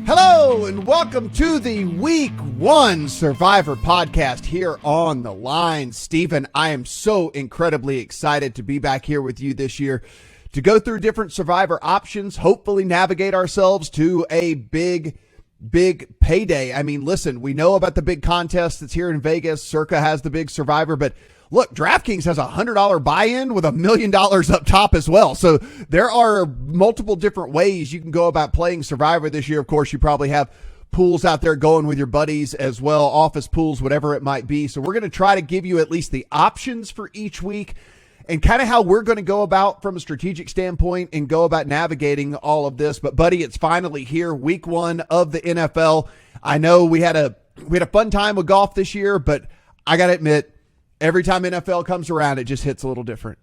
Hello and welcome to the Week 1 Survivor podcast here on the line. Stephen, I am so incredibly excited to be back here with you this year to go through different Survivor options, hopefully navigate ourselves to a big payday. I mean, listen, we know about the big contest that's here in Vegas. Circa has the big Survivor, but look, DraftKings has a $100 buy-in with $1 million up top as well. So there are multiple different ways you can go about playing Survivor this year. Of course, you probably have pools out there going with your buddies as well, office pools, whatever it might be. So we're going to try to give you at least the options for each week and kind of how we're going to go about from a strategic standpoint and go about navigating all of this. But buddy, it's finally here, week 1 of the NFL. I know we had a fun time with golf this year, but I got to admit, every time NFL comes around, it just hits a little different.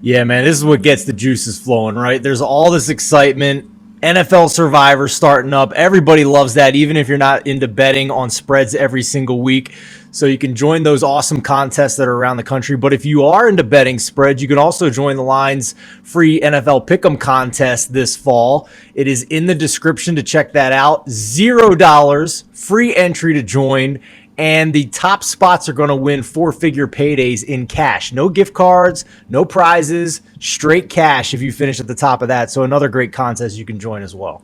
Yeah, man, this is what gets the juices flowing, right? There's all this excitement. NFL Survivor starting up. Everybody loves that, even if you're not into betting on spreads every single week. So you can join those awesome contests that are around the country. But if you are into betting spreads, you can also join the Line's free NFL Pick'em contest this fall. It is in the description to check that out. $0, free entry to join. And the top spots are going to win 4-figure paydays in cash. No gift cards, no prizes, straight cash if you finish at the top of that. So another great contest you can join as well.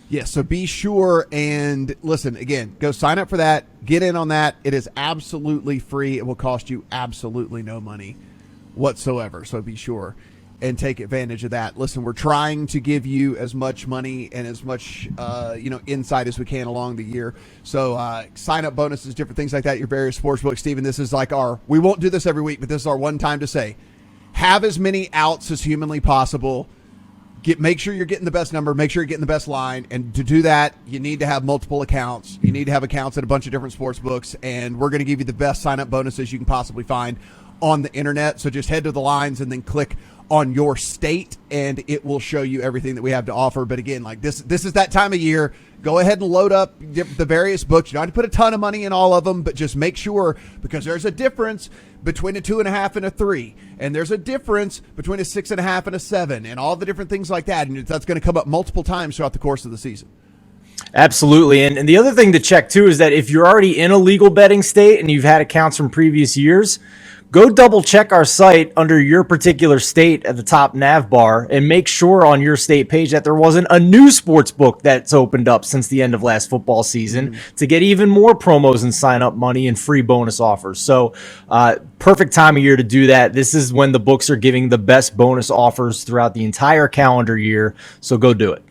Yeah, so be sure and listen, again, go sign up for that. Get in on that. It is absolutely free. It will cost you absolutely no money whatsoever. So be sure and take advantage of that. Listen, we're trying to give you as much money and as much insight as we can along the year. So sign up bonuses, different things like that, your various sportsbooks. Stephen, this is like we won't do this every week, but this is our one time to say, have as many outs as humanly possible. Make sure you're getting the best number, make sure you're getting the best line. And to do that, you need to have multiple accounts. You need to have accounts at a bunch of different sports books. And we're going to give you the best sign up bonuses you can possibly find on the internet. So just head to the lines and then click on your state and it will show you everything that we have to offer. But again, like this is that time of year. Go ahead and load up the various books. You don't have to put a ton of money in all of them, but just make sure, because there's a difference between a 2.5 and a 3, and there's a difference between a 6.5 and a 7, and all the different things like that. And that's going to come up multiple times throughout the course of the season. Absolutely. And the other thing to check too is that if you're already in a legal betting state and you've had accounts from previous years, go double check our site under your particular state at the top nav bar and make sure on your state page that there wasn't a new sports book that's opened up since the end of last football season to get even more promos and sign up money and free bonus offers. So perfect time of year to do that. This is when the books are giving the best bonus offers throughout the entire calendar year. So go do it.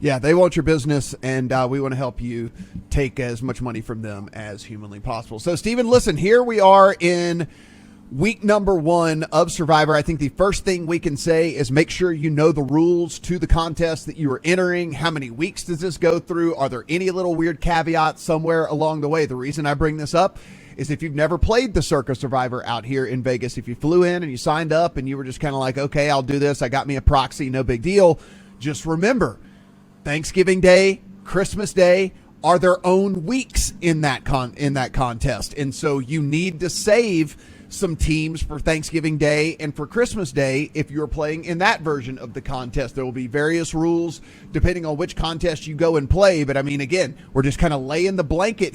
Yeah, they want your business, and we want to help you take as much money from them as humanly possible. So, Stephen, listen, here we are in week number 1 of Survivor. I think the first thing we can say is make sure you know the rules to the contest that you are entering. How many weeks does this go through? Are there any little weird caveats somewhere along the way? The reason I bring this up is if you've never played the Circa Survivor out here in Vegas, if you flew in and you signed up and you were just kind of like, okay, I'll do this. I got me a proxy, no big deal. Just remember, Thanksgiving Day, Christmas Day are their own weeks in that contest. And so you need to save some teams for Thanksgiving Day and for Christmas Day if you're playing in that version of the contest. There will be various rules depending on which contest you go and play. But I mean, again, we're just kind of laying the blanket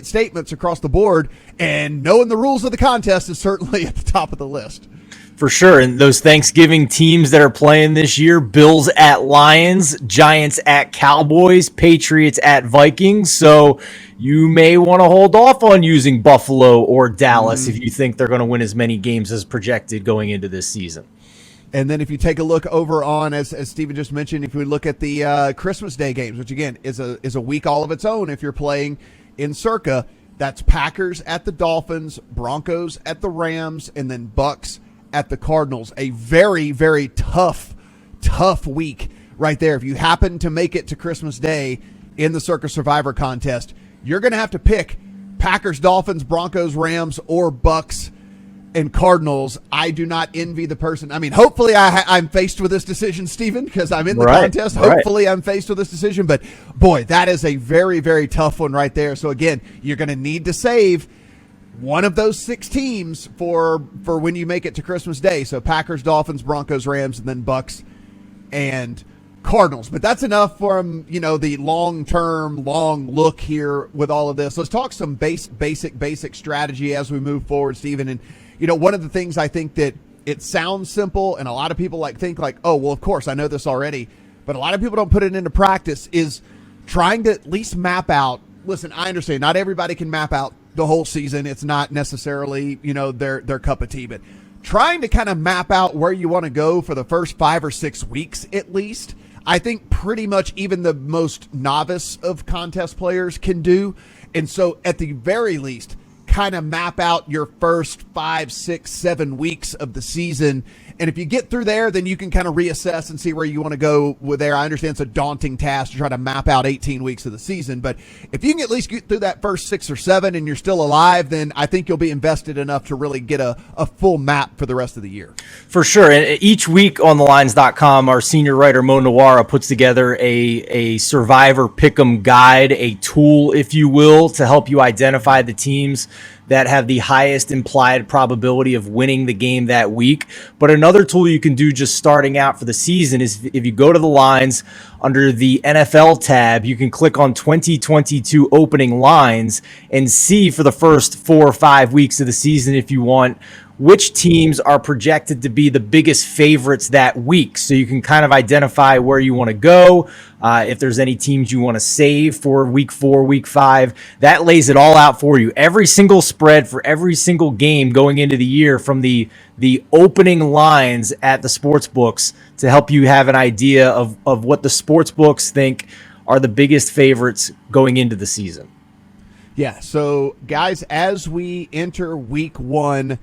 statements across the board, and knowing the rules of the contest is certainly at the top of the list. For sure. And those Thanksgiving teams that are playing this year, Bills at Lions, Giants at Cowboys, Patriots at Vikings. So you may want to hold off on using Buffalo or Dallas if you think they're going to win as many games as projected going into this season. And then if you take a look over on, as Steven just mentioned, if we look at the Christmas Day games, which again is a week all of its own if you're playing in Circa, that's Packers at the Dolphins, Broncos at the Rams, and then Bucks at the Cardinals. A very, very tough week right there. If you happen to make it to Christmas Day in the Circa Survivor contest, you're going to have to pick Packers, Dolphins, Broncos, Rams, or Bucks and Cardinals. I do not envy the person. I mean, hopefully I'm faced with this decision, Stephen, because I'm in the contest. Hopefully I'm faced with this decision. But, boy, that is a very, very tough one right there. So, again, you're going to need to save one of those 6 teams for when you make it to Christmas Day. So Packers, Dolphins, Broncos, Rams, and then Bucks and Cardinals. But that's enough from, the long-term, long look here with all of this. Let's talk some basic strategy as we move forward, Stephen. And, one of the things I think that it sounds simple and a lot of people think oh, well, of course, I know this already. But a lot of people don't put it into practice is trying to at least map out. Listen, I understand not everybody can map out the whole season. It's not necessarily, their cup of tea, but trying to kind of map out where you want to go for the first 5 or 6 weeks at least, I think pretty much even the most novice of contest players can do. And so at the very least, kind of map out your first 5, 6, 7 weeks of the season. And if you get through there, then you can kind of reassess and see where you want to go with there. I understand it's a daunting task to try to map out 18 weeks of the season, but if you can at least get through that first 6 or 7 and you're still alive, then I think you'll be invested enough to really get a full map for the rest of the year. For sure. And each week on thelines.com, our senior writer, Mo Nawara, puts together a survivor pick'em guide, a tool, if you will, to help you identify the teams that have the highest implied probability of winning the game that week. But another tool you can do just starting out for the season is if you go to the lines under the NFL tab, you can click on 2022 opening lines and see for the first 4 or 5 weeks of the season, if you want, which teams are projected to be the biggest favorites that week. So you can kind of identify where you want to go. If there's any teams you want to save for week 4, week 5, that lays it all out for you. Every single spread for every single game going into the year from the opening lines at the sports books to help you have an idea of what the sports books think are the biggest favorites going into the season. Yeah. So guys, as we enter week 1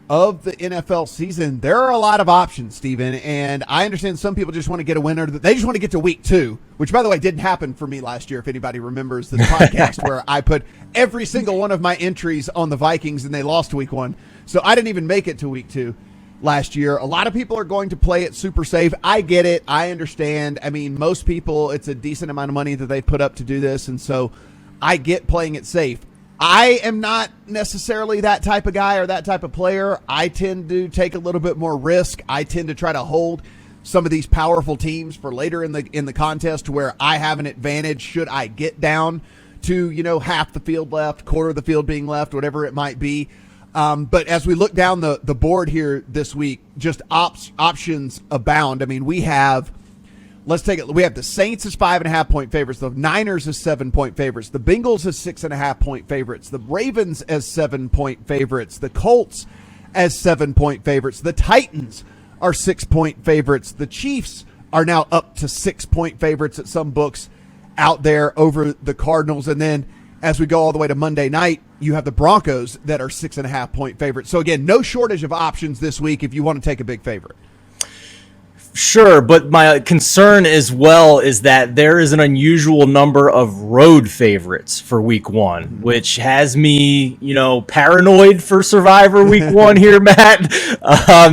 of the NFL season, there are a lot of options, Stephen, and I understand some people just want to get a winner. They just want to get to week 2, which, by the way, didn't happen for me last year, if anybody remembers the podcast where I put every single one of my entries on the Vikings and they lost week 1. So I didn't even make it to week 2 last year. A lot of people are going to play it super safe. I get it. I understand. I mean, most people, it's a decent amount of money that they've put up to do this, and so I get playing it safe. I am not necessarily that type of guy or that type of player. I tend to take a little bit more risk. I tend to try to hold some of these powerful teams for later in the contest where I have an advantage should I get down to, half the field left, quarter of the field being left, whatever it might be. But as we look down the board here this week, just options abound. I mean, we have Let's take it. We have the Saints as 5.5-point favorites. The Niners as 7-point favorites. The Bengals as 6.5-point favorites. The Ravens as 7-point favorites. The Colts as 7-point favorites. The Titans are 6-point favorites. The Chiefs are now up to 6-point favorites at some books out there over the Cardinals. And then as we go all the way to Monday night, you have the Broncos that are 6.5-point favorites. So again, no shortage of options this week if you want to take a big favorite. Sure, but my concern as well is that there is an unusual number of road favorites for week 1, which has me, paranoid for Survivor week 1 here, Matt.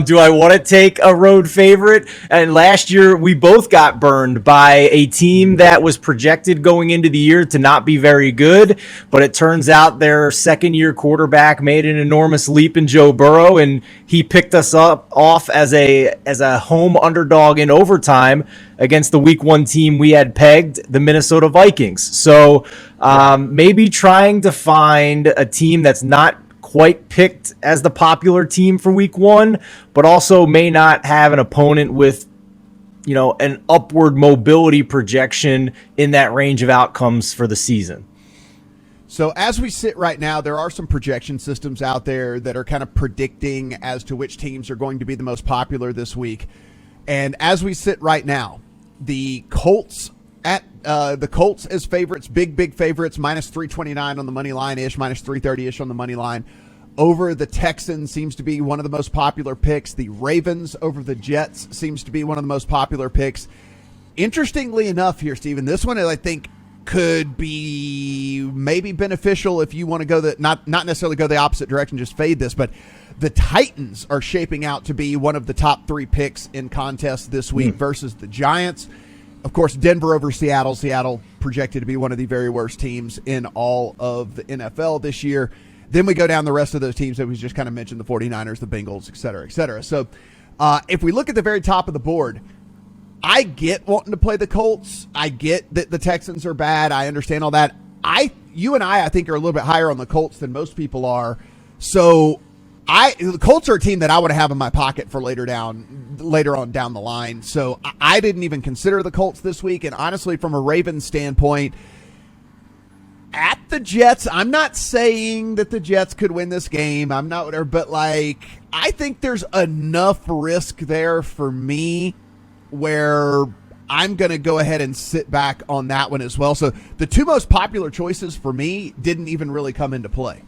Do I want to take a road favorite? And last year, we both got burned by a team that was projected going into the year to not be very good, but it turns out their second-year quarterback made an enormous leap in Joe Burrow, and he picked us off as a home underdog in overtime against the week 1 team we had pegged, the Minnesota Vikings. So maybe trying to find a team that's not quite picked as the popular team for week 1, but also may not have an opponent with, an upward mobility projection in that range of outcomes for the season. So as we sit right now, there are some projection systems out there that are kind of predicting as to which teams are going to be the most popular this week. And as we sit right now, the Colts as favorites, big favorites, minus 329 on the money line-ish, minus 330-ish on the money line. Over the Texans seems to be one of the most popular picks. The Ravens over the Jets seems to be one of the most popular picks. Interestingly enough here, Stephen, this one I think could be maybe beneficial if you want to go not necessarily go the opposite direction, just fade this, but the Titans are shaping out to be one of the top 3 picks in contests this week versus the Giants. Of course, Denver over Seattle. Seattle projected to be one of the very worst teams in all of the NFL this year. Then we go down the rest of those teams that we just kind of mentioned, the 49ers, the Bengals, et cetera, et cetera. So if we look at the very top of the board, I get wanting to play the Colts. I get that the Texans are bad. I understand all that. You and I think, are a little bit higher on the Colts than most people are. So the Colts are a team that I would have in my pocket for later on down the line. So I didn't even consider the Colts this week. And honestly, from a Ravens standpoint, at the Jets, I'm not saying that the Jets could win this game. I'm not, but like, I think there's enough risk there for me where I'm going to go ahead and sit back on that one as well. So the two most popular choices for me didn't even really come into play.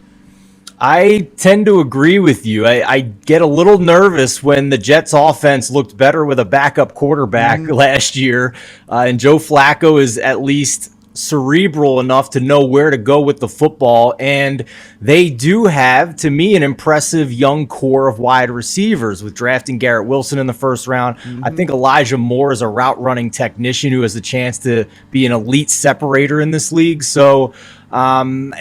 I tend to agree with you. I get a little nervous when the Jets offense looked better with a backup quarterback last year. And Joe Flacco is at least cerebral enough to know where to go with the football. And they do have, to me, an impressive young core of wide receivers with drafting Garrett Wilson in the first round. I think Elijah Moore is a route running technician who has the chance to be an elite separator in this league. So, and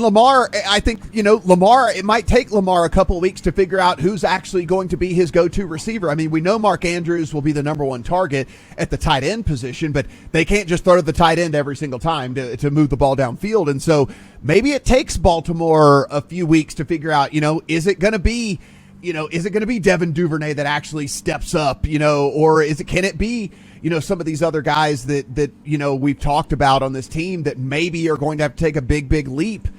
Lamar, I think, Lamar, it might take Lamar a couple of weeks to figure out who's actually going to be his go-to receiver. I mean, we know Mark Andrews will be the number one target at the tight end position, but they can't just throw to the tight end every single time to move the ball downfield. And so maybe it takes Baltimore a few weeks to figure out, is it going to be Devin Duvernay that actually steps up, or can it be, some of these other guys that we've talked about on this team that maybe are going to have to take a big leap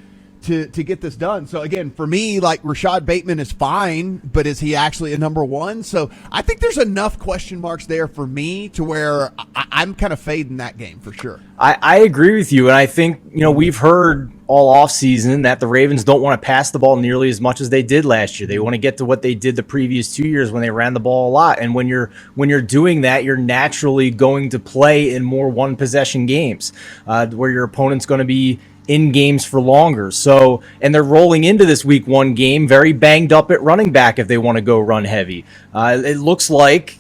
to get this done. So again, for me, like, Rashad Bateman is fine, but is he actually a number one? So I think there's enough question marks there for me to where I'm kind of fading that game for sure. I agree with you. And I think, we've heard all offseason that the Ravens don't want to pass the ball nearly as much as they did last year. They want to get to what they did the previous 2 years when they ran the ball a lot. And when you're doing that, you're naturally going to play in more one possession games where your opponent's going to be in games for longer. So, and they're rolling into this week one game very banged up at running back if they want to go run heavy. It looks like,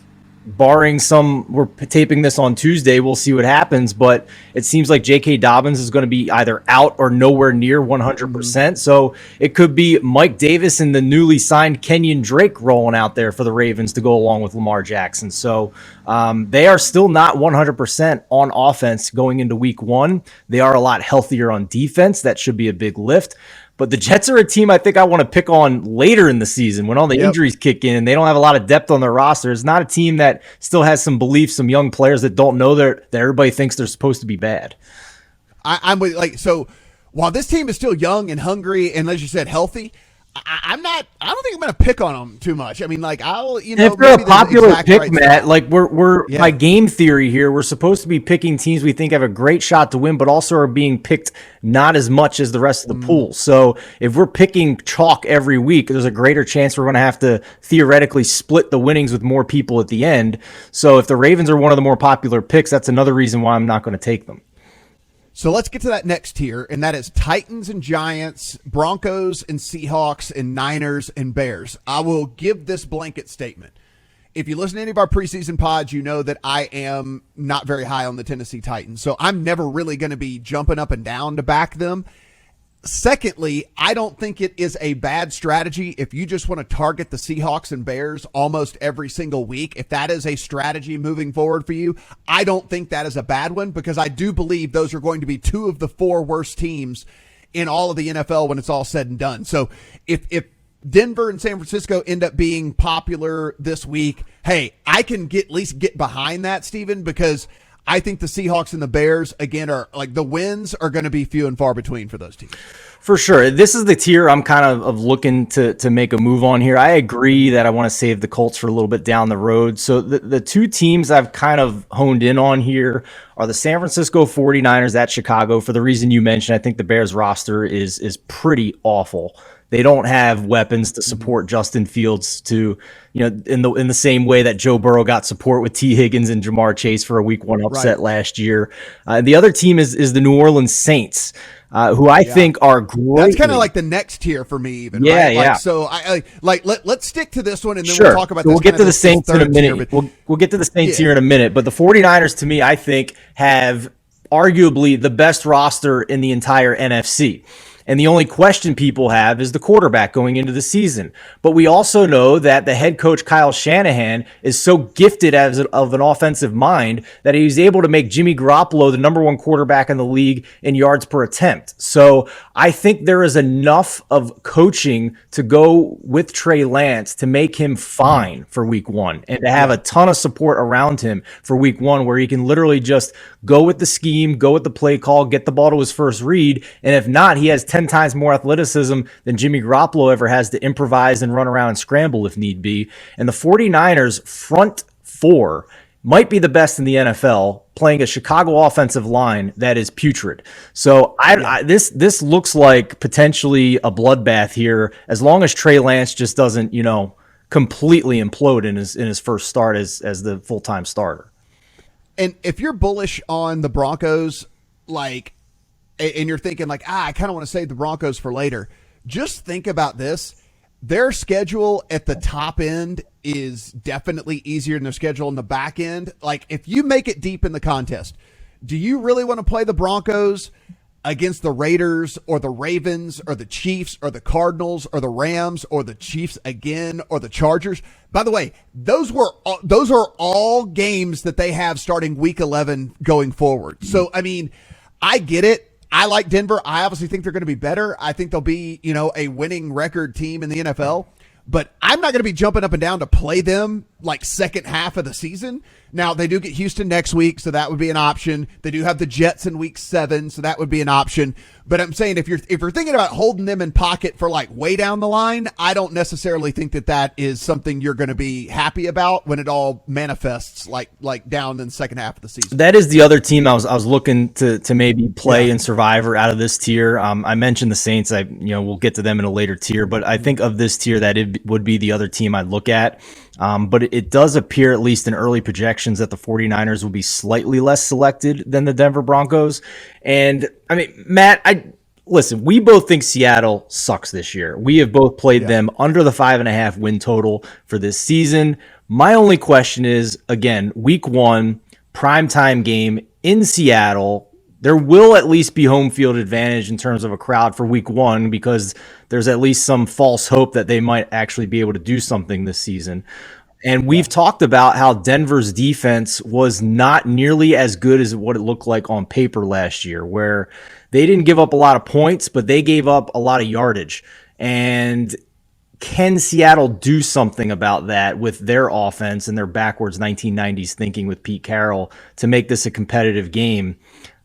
barring we're taping this on Tuesday, we'll see what happens, but it seems like J.K. Dobbins is going to be either out or nowhere near 100%. So it could be Mike Davis and the newly signed Kenyon Drake rolling out there for the Ravens to go along with Lamar Jackson. So they are still not 100% on offense going into week one. They are a lot healthier on defense. That should be a big lift. But the Jets are a team I think I want to pick on later in the season when all the injuries kick in and they don't have a lot of depth on their roster. It's not a team that still has some belief, some young players that don't know that everybody thinks they're supposed to be bad. I'm with, so while this team is still young and hungry and, as you said, healthy, I don't think I'm going to pick on them too much. I mean, like, if they're a popular pick, right, Matt, like we're by game theory here, we're supposed to be picking teams we think have a great shot to win, but also are being picked not as much as the rest of the pool. So if we're picking chalk every week, there's a greater chance we're going to have to theoretically split the winnings with more people at the end. So if the Ravens are one of the more popular picks, that's another reason why I'm not going to take them. So let's get to that next tier, and that is Titans and Giants, Broncos and Seahawks, and Niners and Bears. I will give this blanket statement. If you listen to any of our preseason pods, you know that I am not very high on the Tennessee Titans. So I'm never really going to be jumping up and down to back them. Secondly, I don't think it is a bad strategy if you just want to target the Seahawks and Bears almost every single week. If that is a strategy moving forward for you, I don't think that is a bad one, because I do believe those are going to be two of the four worst teams in all of the NFL when it's all said and done. So if Denver and San Francisco end up being popular this week, hey, I can at least get behind that, Steven, because I think the Seahawks and the Bears, again, are like, the wins are going to be few and far between for those teams. For sure. This is the tier I'm kind of looking to make a move on here. I agree that I want to save the Colts for a little bit down the road. So the two teams I've kind of honed in on here are the San Francisco 49ers at Chicago. For the reason you mentioned, I think the Bears roster is pretty awful. They don't have weapons to support Justin Fields in the same way that Joe Burrow got support with T. Higgins and Jamar Chase for a week one upset last year. The other team is the New Orleans Saints, who I think are great. That's kind of like the next tier for me, even. Yeah, right? yeah. So let's stick to this one, and then we'll talk about. We'll get to the Saints in a minute. We'll get to the Saints here in a minute. But the 49ers, to me, I think have arguably the best roster in the entire NFC. And the only question people have is the quarterback going into the season. But we also know that the head coach, Kyle Shanahan, is so gifted of an offensive mind that he's able to make Jimmy Garoppolo the number one quarterback in the league in yards per attempt. So I think there is enough of coaching to go with Trey Lance to make him fine for week one and to have a ton of support around him for week one, where he can literally just go with the scheme, go with the play call, get the ball to his first read. And if not, he has 10 times more athleticism than Jimmy Garoppolo ever has to improvise and run around and scramble if need be. And the 49ers front four might be the best in the NFL, playing a Chicago offensive line that is putrid. So this looks like potentially a bloodbath here, as long as Trey Lance just doesn't, completely implode in his first start as the full-time starter. And if you're bullish on the Broncos, and you're thinking I kind of want to save the Broncos for later, just think about this. Their schedule at the top end is definitely easier than their schedule on the back end. If you make it deep in the contest, do you really want to play the Broncos against the Raiders or the Ravens or the Chiefs or the Cardinals or the Rams or the Chiefs again or the Chargers? By the way, those are all games that they have starting week 11 going forward. So, I get it. I like Denver. I obviously think they're going to be better. I think they'll be, a winning record team in the NFL. But I'm not going to be jumping up and down to play them second half of the season. Now, they do get Houston next week, so that would be an option. They do have the Jets in week 7, so that would be an option. But I'm saying if you're thinking about holding them in pocket for way down the line, I don't necessarily think that is something you're going to be happy about when it all manifests like down in the second half of the season. That is the other team I was looking to maybe play in Survivor out of this tier. I mentioned the Saints. We'll get to them in a later tier, but I think of this tier that it would be the other team I'd look at. But it does appear, at least in early projections, that the 49ers will be slightly less selected than the Denver Broncos. And Matt, listen, we both think Seattle sucks this year. We have both played them under the 5.5 win total for this season. My only question is, again, week 1, primetime game in Seattle. There will at least be home field advantage in terms of a crowd for week 1, because there's at least some false hope that they might actually be able to do something this season. And we've talked about how Denver's defense was not nearly as good as what it looked like on paper last year, where they didn't give up a lot of points, but they gave up a lot of yardage. And can Seattle do something about that with their offense and their backwards 1990s thinking with Pete Carroll to make this a competitive game?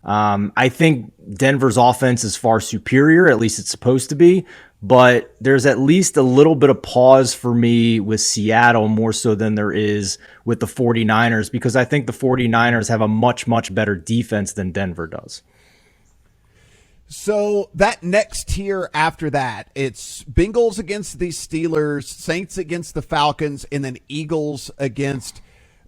I think Denver's offense is far superior, at least it's supposed to be, but there's at least a little bit of pause for me with Seattle, more so than there is with the 49ers, because I think the 49ers have a much, much better defense than Denver does. So that next tier after that, it's Bengals against the Steelers, Saints against the Falcons, and then Eagles against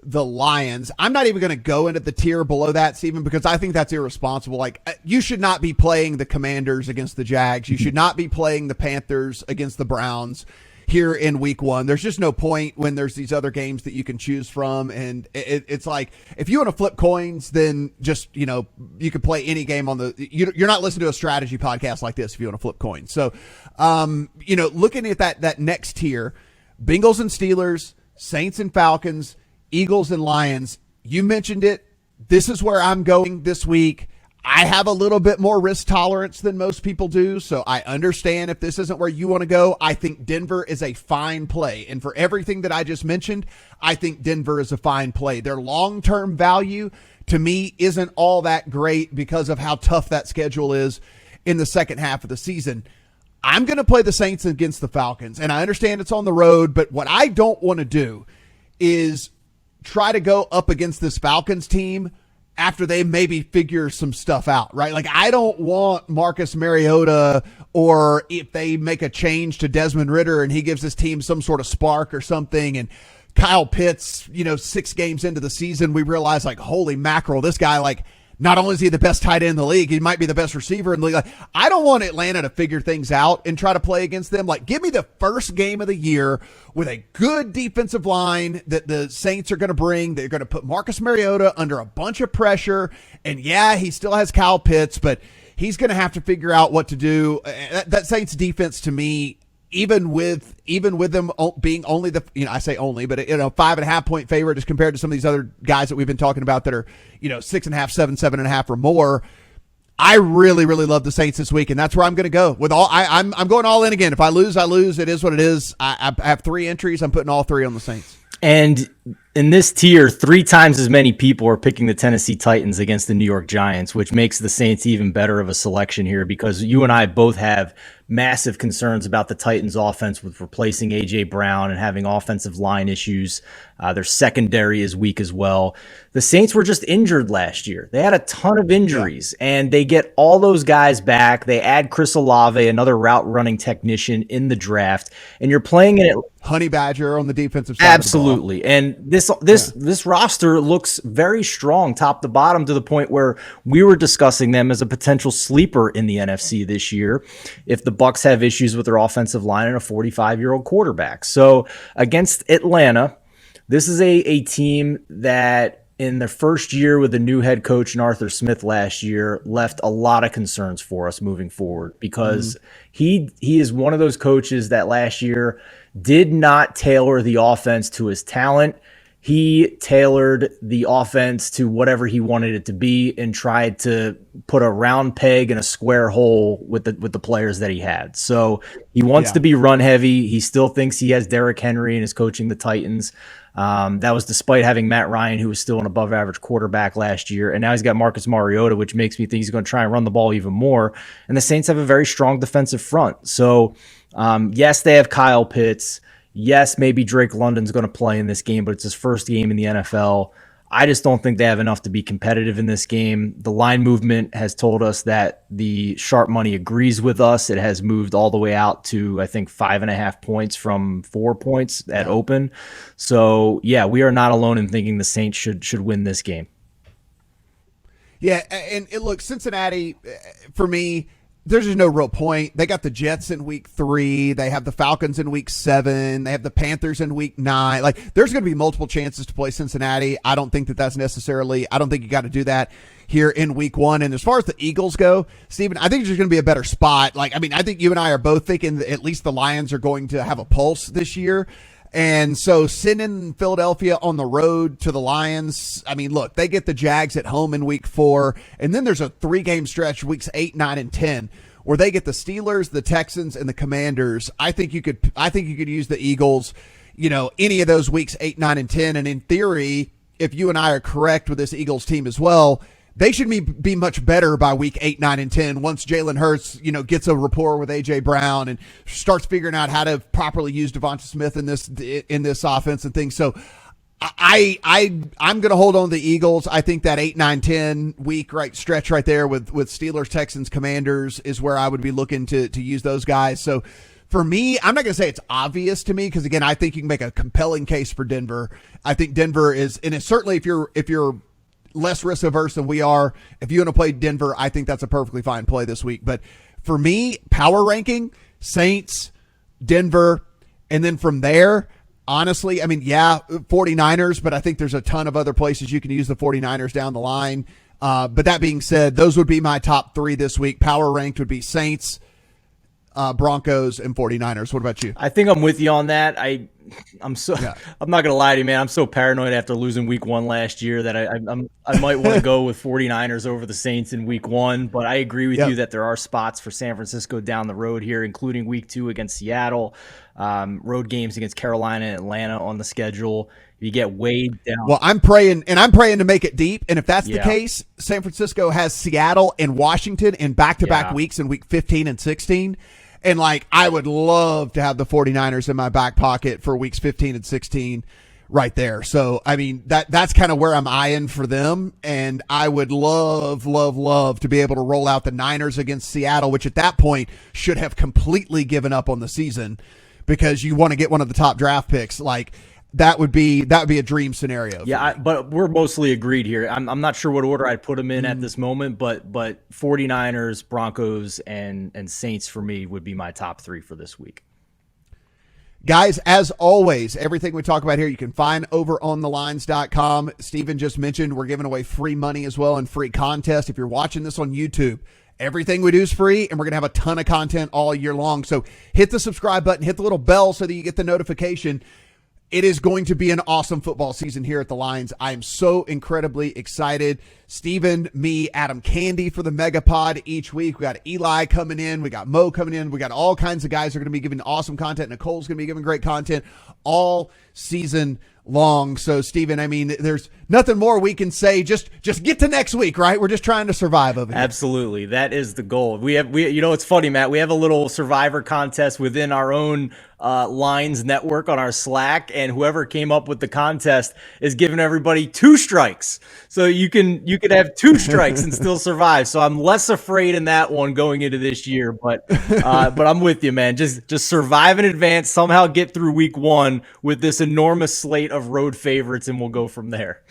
the Lions. I'm not even going to go into the tier below that, Stephen, because I think that's irresponsible. You should not be playing the Commanders against the Jags. You should not be playing the Panthers against the Browns here in week 1. There's just no point when there's these other games that you can choose from. And it's if you want to flip coins, then just, you could play any game on you're not listening to a strategy podcast like this if you want to flip coins. So, looking at that next tier, Bengals and Steelers, Saints and Falcons, Eagles and Lions, you mentioned it. This is where I'm going this week. I have a little bit more risk tolerance than most people do, so I understand if this isn't where you want to go. I think Denver is a fine play. And for everything that I just mentioned, I think Denver is a fine play. Their long-term value, to me, isn't all that great because of how tough that schedule is in the second half of the season. I'm going to play the Saints against the Falcons, and I understand it's on the road, but what I don't want to do is try to go up against this Falcons team after they maybe figure some stuff out, right? I don't want Marcus Mariota, or if they make a change to Desmond Ridder and he gives his team some sort of spark or something, and Kyle Pitts, 6 games into the season, we realize holy mackerel, this guy, not only is he the best tight end in the league, he might be the best receiver in the league. I don't want Atlanta to figure things out and try to play against them. Give me the first game of the year with a good defensive line that the Saints are going to bring. They're going to put Marcus Mariota under a bunch of pressure. And yeah, he still has Kyle Pitts, but he's going to have to figure out what to do. That Saints defense, to me, even with them being only I say only, but 5.5 point favorite as compared to some of these other guys that we've been talking about that are 6.5, 7.5 or more. I really, really love the Saints this week, and that's where I'm going to go with all. I'm going all in again. If I lose, I lose. It is what it is. I have 3 entries. I'm putting all 3 on the Saints. And in this tier, 3 times as many people are picking the Tennessee Titans against the New York Giants, which makes the Saints even better of a selection here, because you and I both have massive concerns about the Titans offense with replacing A.J. Brown and having offensive line issues. Their secondary is weak as well. The Saints were just injured last year. They had a ton of injuries, and they get all those guys back. They add Chris Olave, another route running technician, in the draft, and you're playing it. Honey Badger on the defensive side. Absolutely. And this roster looks very strong top to bottom, to the point where we were discussing them as a potential sleeper in the NFC this year if the Bucs have issues with their offensive line and a 45-year-old quarterback. So against Atlanta, this is a team that in their first year with a new head coach and Arthur Smith last year left a lot of concerns for us moving forward, because he is one of those coaches that last year did not tailor the offense to his talent. He tailored the offense to whatever he wanted it to be and tried to put a round peg in a square hole with the players that he had. So he wants to be run heavy. He still thinks he has Derrick Henry and is coaching the Titans. That was despite having Matt Ryan, who was still an above average quarterback last year. And now he's got Marcus Mariota, which makes me think he's going to try and run the ball even more. And the Saints have a very strong defensive front. So yes, they have Kyle Pitts. Yes, maybe Drake London's going to play in this game, but it's his first game in the NFL. I just don't think they have enough to be competitive in this game. The line movement has told us that the sharp money agrees with us. It has moved all the way out to, I think, 5.5 points from 4 points at open. So, yeah, we are not alone in thinking the Saints should win this game. Yeah, and look, Cincinnati, for me, there's just no real point. They got the Jets in week 3. They have the Falcons in week 7. They have the Panthers in week 9. Like, there's going to be multiple chances to play Cincinnati. I don't think that's necessarily, I don't think you got to do that here in week 1. And as far as the Eagles go, Steven, I think there's going to be a better spot. I think you and I are both thinking that at least the Lions are going to have a pulse this year. And so sending Philadelphia on the road to the Lions, look, they get the Jags at home in week 4, and then there's a 3-game stretch, weeks 8, 9, and 10, where they get the Steelers, the Texans, and the Commanders. I think you could use the Eagles, any of those weeks 8, 9, and 10. And in theory, if you and I are correct with this Eagles team as well, they should be much better by week 8, 9, and 10 once Jalen Hurts, gets a rapport with A.J. Brown and starts figuring out how to properly use Devonta Smith in this offense and things. So I'm going to hold on to the Eagles. I think that 8, 9, 10 week stretch right there with Steelers, Texans, Commanders is where I would be looking to use those guys. So for me, I'm not going to say it's obvious to me, because again, I think you can make a compelling case for Denver. I think Denver is, and it's certainly if you're less risk averse than we are, if you want to play Denver, I think that's a perfectly fine play this week. But for me, power ranking, Saints, Denver, and then from there, honestly, 49ers, but I think there's a ton of other places you can use the 49ers down the line. But that being said, those would be my top 3 this week. Power ranked would be Saints, Broncos, and 49ers. What about you? I think I'm with you on that. I'm not gonna lie to you, man. I'm so paranoid after losing week 1 last year that I might want to go with 49ers over the Saints in week 1. But I agree with you that there are spots for San Francisco down the road here, including week 2 against Seattle, road games against Carolina and Atlanta on the schedule. You get weighed down. Well, I'm praying to make it deep. And if that's the case, San Francisco has Seattle and Washington in back-to-back weeks in week 15 and 16. And I would love to have the 49ers in my back pocket for weeks 15 and 16 right there. So, that's kind of where I'm eyeing for them. And I would love, love, love to be able to roll out the Niners against Seattle, which at that point should have completely given up on the season, because you want to get one of the top draft picks. That would be a dream scenario. Yeah, but we're mostly agreed here. I'm not sure what order I'd put them in at this moment, but 49ers, Broncos, and Saints for me would be my top 3 for this week. Guys, as always, everything we talk about here you can find over on thelines.com. Steven just mentioned we're giving away free money as well and free contest. If you're watching this on YouTube Everything we do is free, and we're going to have a ton of content all year long. So hit the subscribe button, hit the little bell so that you get the notification. It is going to be an awesome football season here at the Lions. I am so incredibly excited. Steven, me, Adam Candy for the Megapod each week. We got Eli coming in. We got Mo coming in. We got all kinds of guys who are going to be giving awesome content. Nicole's going to be giving great content all season long. So, Steven, I mean, there's nothing more we can say. Just get to next week, right? We're just trying to survive over here. Absolutely. That is the goal. We it's funny, Matt, we have a little survivor contest within our own Lines network on our Slack, and whoever came up with the contest is giving everybody 2 strikes. So you can have 2 strikes and still survive. So I'm less afraid in that one going into this year, but I'm with you, man. Just survive in advance, somehow get through week 1 with this enormous slate of road favorites, and we'll go from there.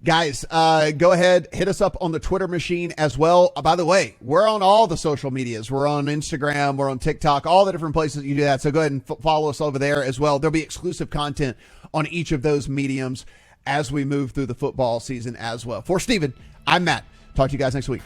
Guys, go ahead, hit us up on the Twitter machine as well. By the way, we're on all the social medias. We're on Instagram, we're on TikTok, all the different places you do that. So go ahead and follow us over there as well. There'll be exclusive content on each of those mediums as we move through the football season as well. For Steven, I'm Matt. Talk to you guys next week.